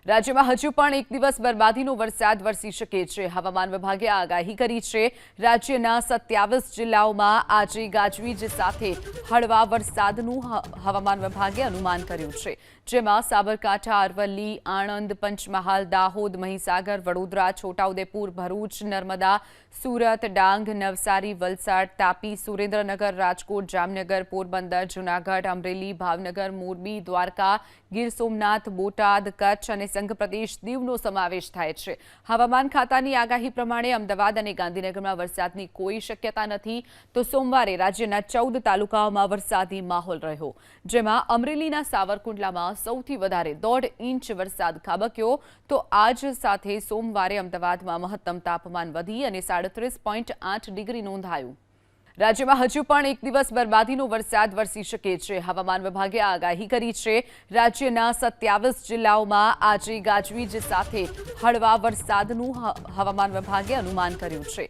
રાજ્યમાં હજુ પણ એક દિવસ બરબાદીનો વરસાદ વરસી શકે છે। હવામાન વિભાગે આગાહી કરી છે। રાજ્યના 27 જિલ્લાઓમાં આજે ગાજવીજ સાથે હળવા વરસાદનું હવામાન વિભાગે અનુમાન કર્યું છે, જેમાં સાબરકાંઠા, અરવલ્લી, આણંદ, પંચમહાલ, દાહોદ, મહીસાગર, વડોદરા, છોટાઉદેપુર, ભરૂચ, નર્મદા, સુરત, ડાંગ, નવસારી, વલસાડ, તાપી, સુરેન્દ્રનગર, રાજકોટ, જામનગર, પોરબંદર, જૂનાગઢ, અમરેલી, ભાવનગર, મોરબી, દ્વારકા, ગીર સોમનાથ, બોટાદ, કચ્છ અને સંઘ પ્રદેશ દીવનો સમાવેશ થાય છે। હવામાન ખાતાની આગાહી પ્રમાણે અમદાવાદ અને ગાંધીનગરમાં વરસાદની કોઈ શક્યતા નથી, તો સોમવારે રાજ્યના 14 તાલુકાઓમાં વરસાદી માહોલ રહ્યો, જેમાં અમરેલીના સાવરકુંડલામાં સૌથી વધારે 1.5 ઇંચ વરસાદ ખાબક્યો, તો આજ સાથે સોમવારે અમદાવાદમાં મહત્તમ તાપમાન વધી અને 37.8 ડિગ્રી નોંધાયું। રાજ્યમાં હજુ પણ એક દિવસ બરબાદીનો વરસાદ વરસી શકે છે। હવામાન વિભાગે આગાહી કરી છે। રાજ્યના 27 જિલ્લાઓમાં આજે ગાજવીજ સાથે હળવા વરસાદનું હવામાન વિભાગે અનુમાન કર્યું છે।